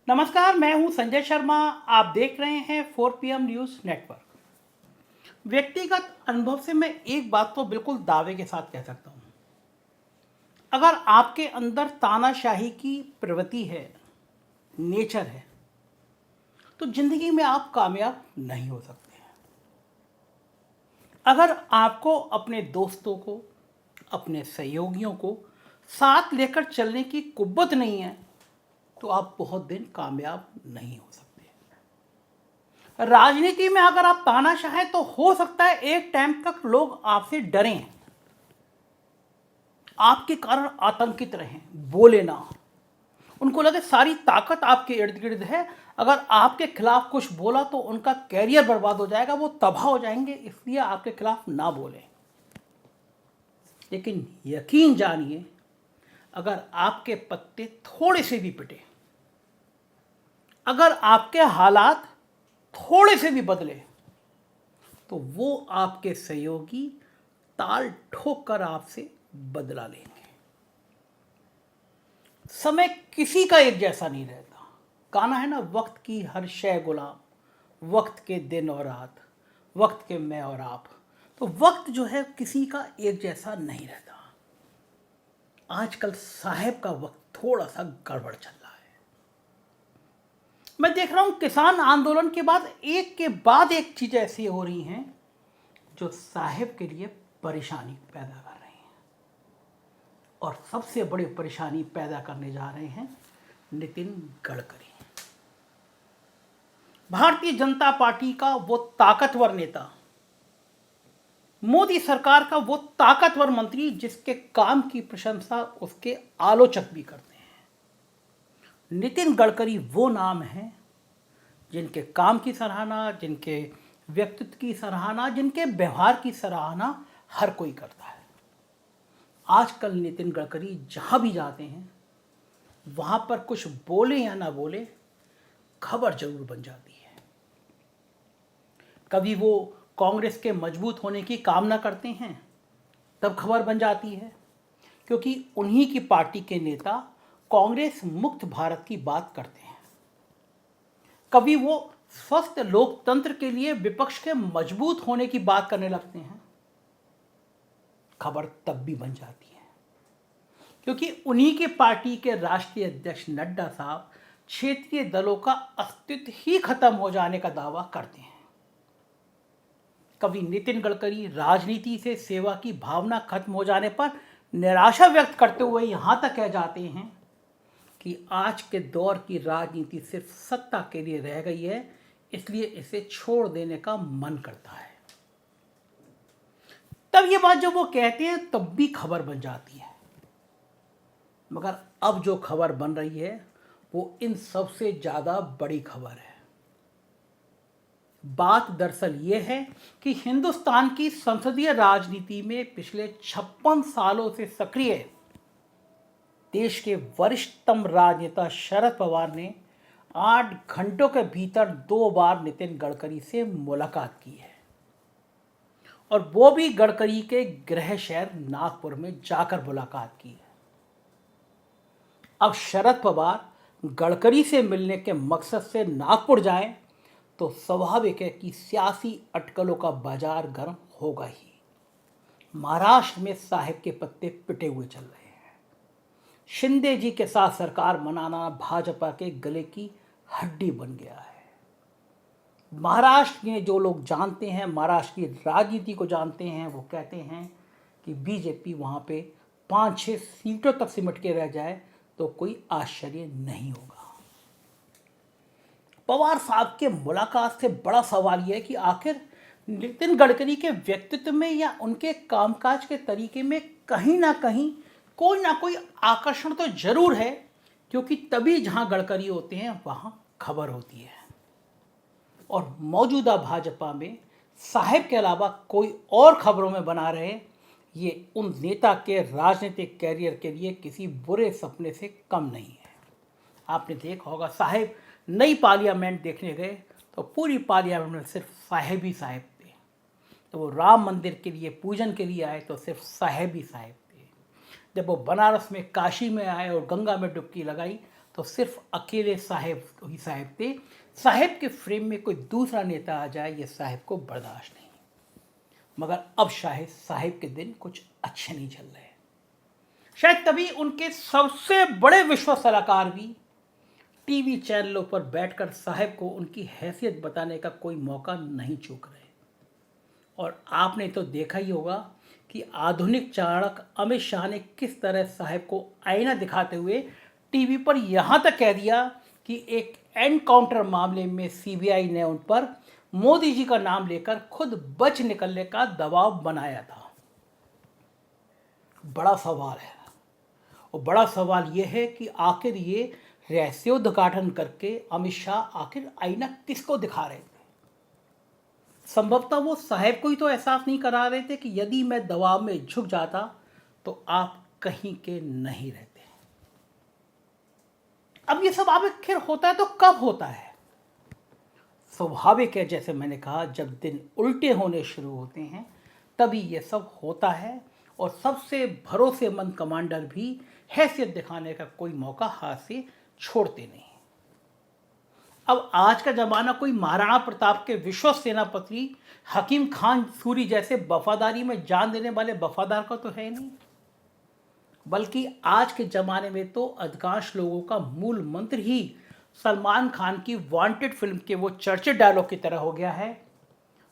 नमस्कार, मैं हूं संजय शर्मा। आप देख रहे हैं 4 PM न्यूज़ नेटवर्क। व्यक्तिगत अनुभव से मैं एक बात तो बिल्कुल दावे के साथ कह सकता हूं। अगर आपके अंदर तानाशाही की प्रवृत्ति है, नेचर है, तो जिंदगी में आप कामयाब नहीं हो सकते। अगर आपको अपने दोस्तों को, अपने सहयोगियों को साथ लेकर चलने की कुव्वत नहीं है, तो आप बहुत दिन कामयाब नहीं हो सकते। राजनीति में अगर आप तानाशाह हैं तो हो सकता है एक टाइम तक लोग आपसे डरें, आपके कारण आतंकित रहें, बोले ना। उनको लगे सारी ताकत आपके इर्द गिर्द है, अगर आपके खिलाफ कुछ बोला तो उनका कैरियर बर्बाद हो जाएगा, वो तबाह हो जाएंगे, इसलिए आपके खिलाफ ना बोलें। लेकिन यकीन जानिए, अगर आपके पत्ते थोड़े से भी पिटे, अगर आपके हालात थोड़े से भी बदले, तो वो आपके सहयोगी ताल ठोक कर आपसे बदला लेंगे। समय किसी का एक जैसा नहीं रहता। गाना है ना, वक्त की हर शय गुलाम, वक्त के दिन और रात, वक्त के मैं और आप। तो वक्त जो है किसी का एक जैसा नहीं रहता। आजकल साहेब का वक्त थोड़ा सा गड़बड़ चल रहा है। मैं देख रहा हूं किसान आंदोलन के बाद एक के बाद एक चीज ऐसी हो रही हैं जो साहेब के लिए परेशानी पैदा कर रही हैं। और सबसे बड़ी परेशानी पैदा करने जा रहे हैं नितिन गडकरी। भारतीय जनता पार्टी का वो ताकतवर नेता, मोदी सरकार का वो ताकतवर मंत्री जिसके काम की प्रशंसा उसके आलोचक भी करते हैं। नितिन गडकरी वो नाम है जिनके काम की सराहना, जिनके व्यक्तित्व की सराहना, जिनके व्यवहार की सराहना हर कोई करता है। आजकल नितिन गडकरी जहां भी जाते हैं, वहां पर कुछ बोले या ना बोले, खबर जरूर बन जाती है। कभी वो कांग्रेस के मजबूत होने की कामना करते हैं, तब खबर बन जाती है, क्योंकि उन्हीं की पार्टी के नेता कांग्रेस मुक्त भारत की बात करते हैं। कभी वो स्वस्थ लोकतंत्र के लिए विपक्ष के मजबूत होने की बात करने लगते हैं, खबर तब भी बन जाती है, क्योंकि उन्हीं के पार्टी के राष्ट्रीय अध्यक्ष नड्डा साहब क्षेत्रीय दलों का अस्तित्व ही खत्म हो जाने का दावा करते हैं। कभी नितिन गडकरी राजनीति से सेवा की भावना खत्म हो जाने पर निराशा व्यक्त करते हुए यहां तक कह जाते हैं कि आज के दौर की राजनीति सिर्फ सत्ता के लिए रह गई है, इसलिए इसे छोड़ देने का मन करता है। तब ये बात जब वो कहते हैं तब भी खबर बन जाती है। मगर अब जो खबर बन रही है वो इन सबसे ज्यादा बड़ी खबर है। बात दरअसल ये है कि हिंदुस्तान की संसदीय राजनीति में पिछले 56 सालों से सक्रिय देश के वरिष्ठतम राजनेता शरद पवार ने 8 घंटों के भीतर 2 बार नितिन गडकरी से मुलाकात की है, और वो भी गडकरी के गृह शहर नागपुर में जाकर मुलाकात की है। अब शरद पवार गडकरी से मिलने के मकसद से नागपुर जाएं तो स्वाभाविक है कि सियासी अटकलों का बाजार गर्म होगा ही। महाराष्ट्र में साहेब के पत्ते पिटे हुए चल रहे हैं। शिंदे जी के साथ सरकार बनाना भाजपा के गले की हड्डी बन गया है। महाराष्ट्र में जो लोग जानते हैं, महाराष्ट्र की राजनीति को जानते हैं, वो कहते हैं कि बीजेपी वहाँ पे 5-6 सीटों तक सिमट के रह जाए तो कोई आश्चर्य नहीं होगा। पवार साहब के मुलाकात से बड़ा सवाल यह है कि आखिर नितिन गडकरी के व्यक्तित्व में या उनके कामकाज के तरीके में कहीं ना कोई आकर्षण तो जरूर है, क्योंकि तभी जहां गडकरी होते हैं वहां खबर होती है। और मौजूदा भाजपा में साहेब के अलावा कोई और खबरों में बना रहे, ये उन नेता के राजनीतिक कैरियर के लिए किसी बुरे सपने से कम नहीं है। आपने देखा होगा, साहेब नई पार्लियामेंट देखने गए तो पूरी पार्लियामेंट में सिर्फ साहेब ही साहेब थे। तो वो राम मंदिर के लिए पूजन के लिए आए तो सिर्फ साहेब ही साहेब थे। जब वो बनारस में, काशी में आए और गंगा में डुबकी लगाई तो सिर्फ अकेले साहेब ही साहेब थे। साहेब के फ्रेम में कोई दूसरा नेता आ जाए ये साहेब को बर्दाश्त नहीं। मगर अब शायद साहेब के दिन कुछ अच्छे नहीं चल रहे। शायद तभी उनके सबसे बड़े विश्व सलाहकार भी टीवी चैनलों पर बैठकर साहेब को उनकी हैसियत बताने का कोई मौका नहीं चूक रहे। और आपने तो देखा ही होगा कि आधुनिक चाणक अमित शाह ने किस तरह साहेब को आईना दिखाते हुए टीवी पर यहाँ तक कह दिया कि एक एनकाउंटर मामले में सीबीआई ने उन पर मोदी जी का नाम लेकर खुद बच निकलने का दबाव बनाया था। बड़ा सवाल है, और बड़ा सवाल यह है कि आखिर ये रहस्योद्घाटन करके अमित शाह आखिर आईना किसको दिखा रहे थे। संभवतः वो साहेब को ही तो एहसास नहीं करा रहे थे कि यदि मैं दबाव में झुक जाता तो आप कहीं के नहीं रहते। अब ये सब आखिर होता है तो कब होता है? स्वाभाविक है, जैसे मैंने कहा, जब दिन उल्टे होने शुरू होते हैं तभी ये सब होता है। और सबसे भरोसेमंद कमांडर भी हैसियत दिखाने का कोई मौका हाथ से छोड़ते नहीं। अब आज का जमाना कोई महाराणा प्रताप के विश्वस्त सेनापति हकीम खान सूरी जैसे वफादारी में जान देने वाले वफादार का तो है नहीं, बल्कि आज के जमाने में तो अधिकांश लोगों का मूल मंत्र ही सलमान खान की वांटेड फिल्म के वो चर्चित डायलॉग की तरह हो गया है,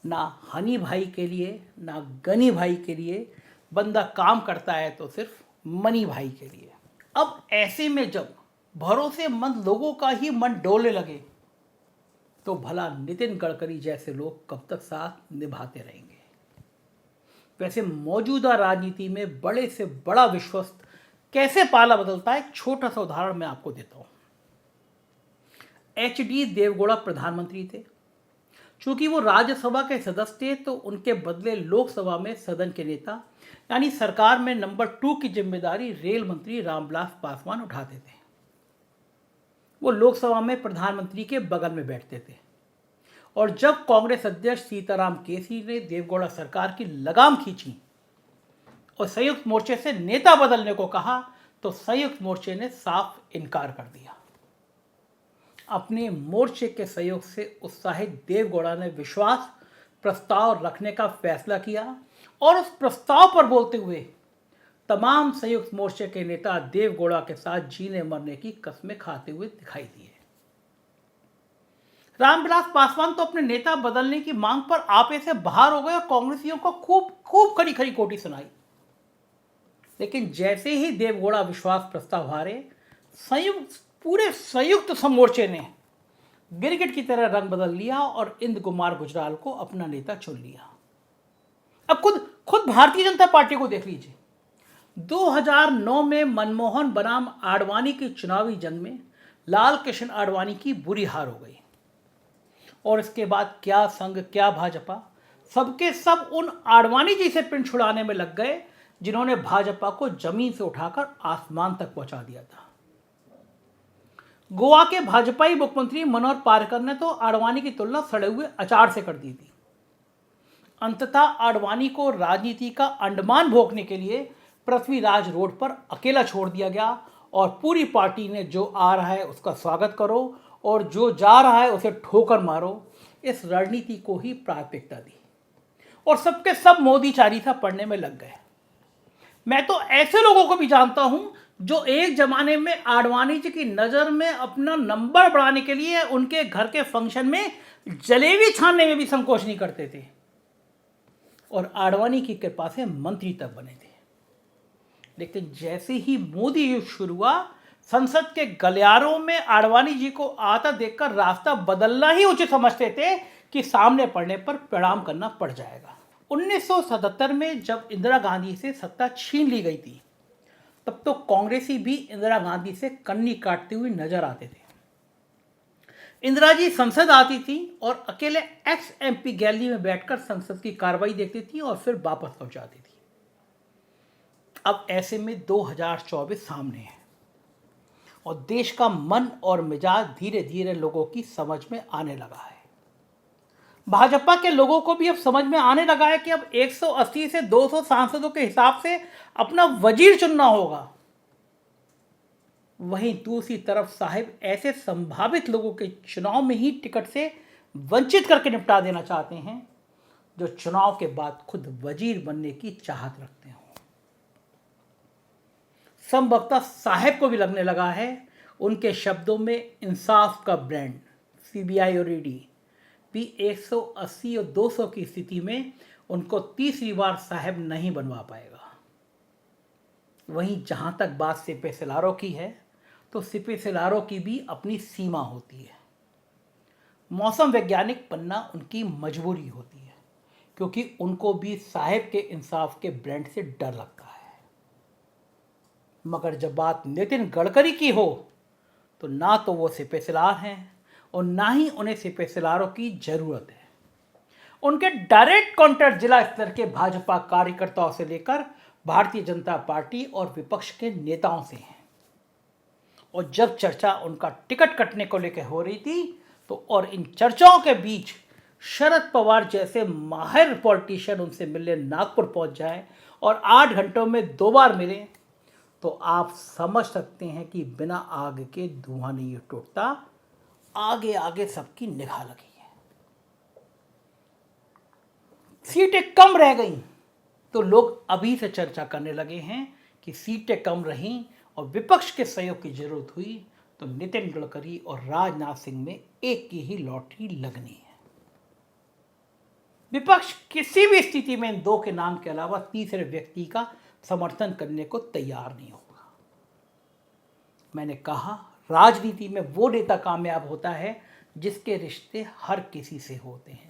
ना हनी भाई के लिए ना गनी भाई के लिए, बंदा काम करता है तो सिर्फ मनी भाई के लिए। अब ऐसे में जब भरोसेमंद लोगों का ही मन डोलने लगे तो भला नितिन गडकरी जैसे लोग कब तक साथ निभाते रहेंगे? वैसे मौजूदा राजनीति में बड़े से बड़ा विश्वस्त कैसे पाला बदलता है, एक छोटा सा उदाहरण मैं आपको देता हूं। एचडी देवगौड़ा प्रधानमंत्री थे। चूंकि वो राज्यसभा के सदस्य थे तो उनके बदले लोकसभा में सदन के नेता यानी सरकार में नंबर 2 की जिम्मेदारी रेल मंत्री रामविलास पासवान उठाते थे। वो लोकसभा में प्रधानमंत्री के बगल में बैठते थे। और जब कांग्रेस अध्यक्ष सीताराम केसरी ने देवगौड़ा सरकार की लगाम खींची और संयुक्त मोर्चे से नेता बदलने को कहा तो संयुक्त मोर्चे ने साफ इनकार कर दिया। अपने मोर्चे के सहयोग से उत्साहित देवगौड़ा ने विश्वास प्रस्ताव रखने का फैसला किया और उस प्रस्ताव पर बोलते हुए तमाम संयुक्त मोर्चे के नेता देवगौड़ा के साथ जीने मरने की कस्में खाते हुए दिखाई दिए। रामविलास पासवान तो अपने नेता बदलने की मांग पर आपे से बाहर हो गए और कांग्रेसियों को खूब खरी खरी कोटी सुनाई। लेकिन जैसे ही देवगौड़ा विश्वास प्रस्ताव हारे, पूरे संयुक्त समोर्चे ने गिरगिट की तरह रंग बदल लिया और इंद्र कुमार गुजराल को अपना नेता चुन लिया। अब खुद भारतीय जनता पार्टी को देख लीजिए। 2009 में मनमोहन बनाम आडवाणी की चुनावी जंग में लाल कृष्ण आडवाणी की बुरी हार हो गई और इसके बाद क्या संघ क्या भाजपा सबके सब उन आडवाणी जी से पिंड छुड़ाने में लग गए जिन्होंने भाजपा को जमीन से उठाकर आसमान तक पहुंचा दिया था। गोवा के भाजपाई मुख्यमंत्री मनोहर पार्कर ने तो आडवाणी की तुलना सड़े हुए अचार से कर दी थी। अंततः आडवाणी को राजनीति का अंडमान भोंकने के लिए पृथ्वीराज रोड पर अकेला छोड़ दिया गया और पूरी पार्टी ने जो आ रहा है उसका स्वागत करो और जो जा रहा है उसे ठोकर मारो, इस रणनीति को ही प्राथमिकता दी और सबके सब मोदी चालीसा पढ़ने में लग गए। मैं तो ऐसे लोगों को भी जानता हूं जो एक जमाने में आडवाणी जी की नज़र में अपना नंबर बढ़ाने के लिए उनके घर के फंक्शन में जलेबी छानने में भी संकोच नहीं करते थे और आडवाणी की कृपा से मंत्री तक बने थे। लेकिन जैसे ही मोदी युग शुरू हुआ, संसद के गलियारों में आडवाणी जी को आता देखकर रास्ता बदलना ही उचित समझते थे कि सामने पड़ने पर प्रणाम करना पड़ जाएगा। 1977 में जब इंदिरा गांधी से सत्ता छीन ली गई थी, तब तो कांग्रेसी भी इंदिरा गांधी से कन्नी काटते हुए नजर आते थे। इंदिरा जी संसद आती थी और अकेले एक्स एमपी गैलरी में बैठकर संसद की कार्रवाई देखती थी और फिर वापस लौट जाती थी। अब ऐसे में 2024 सामने है और देश का मन और मिजाज धीरे धीरे लोगों की समझ में आने लगा है। भाजपा के लोगों को भी अब समझ में आने लगा है कि अब 180 से 200 सांसदों के हिसाब से अपना वजीर चुनना होगा। वहीं दूसरी तरफ साहिब ऐसे संभावित लोगों के चुनाव में ही टिकट से वंचित करके निपटा देना चाहते हैं जो चुनाव के बाद खुद वजीर बनने की चाहत रखते हो। संभवतः साहिब को भी लगने लगा है उनके शब्दों में इंसाफ का ब्रांड सीबीआई और ईडी भी 180 और 200 की स्थिति में उनको तीसरी बार साहिब नहीं बनवा पाएगा। वहीं जहां तक बात सिपे सलारों की है तो सिपे सलारों की भी अपनी सीमा होती है। मौसम वैज्ञानिक बनना उनकी मजबूरी होती है क्योंकि उनको भी साहिब के इंसाफ के ब्रांड से डर लगता है। मगर जब बात नितिन गडकरी की हो तो ना तो वो सिपे सलार हैं और ना ही उन्हें सिपे सलारों की जरूरत है। उनके डायरेक्ट कॉन्टैक्ट जिला स्तर के भाजपा कार्यकर्ताओं से लेकर भारतीय जनता पार्टी और विपक्ष के नेताओं से हैं। और जब चर्चा उनका टिकट कटने को लेकर हो रही थी तो और इन चर्चाओं के बीच शरद पवार जैसे माहिर पॉलिटिशियन उनसे मिलने नागपुर पहुंच जाए और 8 घंटों में 2 बार मिले तो आप समझ सकते हैं कि बिना आग के धुआं नहीं टूटता। आगे आगे सबकी निगाह लगी है। सीटें कम रह गई तो लोग अभी से चर्चा करने लगे हैं कि सीटें कम रहीं और विपक्ष के सहयोग की जरूरत हुई तो नितिन गडकरी और राजनाथ सिंह में एक की ही लॉटरी लगनी है। विपक्ष किसी भी स्थिति में इन 2 के नाम के अलावा तीसरे व्यक्ति का समर्थन करने को तैयार नहीं होगा। मैंने कहा राजनीति में वो नेता कामयाब होता है जिसके रिश्ते हर किसी से होते हैं।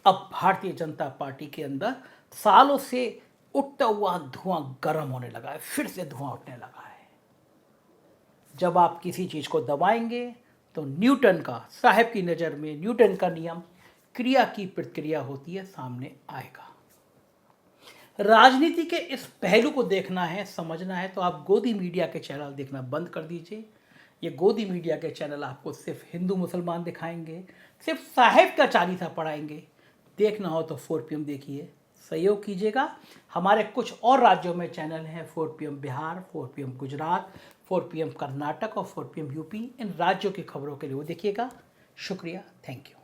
अब भारतीय जनता पार्टी के अंदर सालों से उठता हुआ धुआं गर्म होने लगा है, फिर से धुआं उठने लगा है। जब आप किसी चीज को दबाएंगे तो न्यूटन का साहिब की नजर में न्यूटन का नियम क्रिया की प्रतिक्रिया होती है सामने आएगा। राजनीति के इस पहलू को देखना है, समझना है तो आप गोदी मीडिया के चैनल देखना बंद कर दीजिए। ये गोदी मीडिया के चैनल आपको सिर्फ हिंदू मुसलमान दिखाएंगे, सिर्फ साहिब का चालीसा पढ़ाएंगे। देखना हो तो 4 PM देखिए, सहयोग कीजिएगा। हमारे कुछ और राज्यों में चैनल हैं, 4 PM Bihar, 4 PM Gujarat, 4 PM Karnataka और 4 PM यूपी। इन राज्यों की खबरों के लिए वो देखिएगा। शुक्रिया, थैंक यू।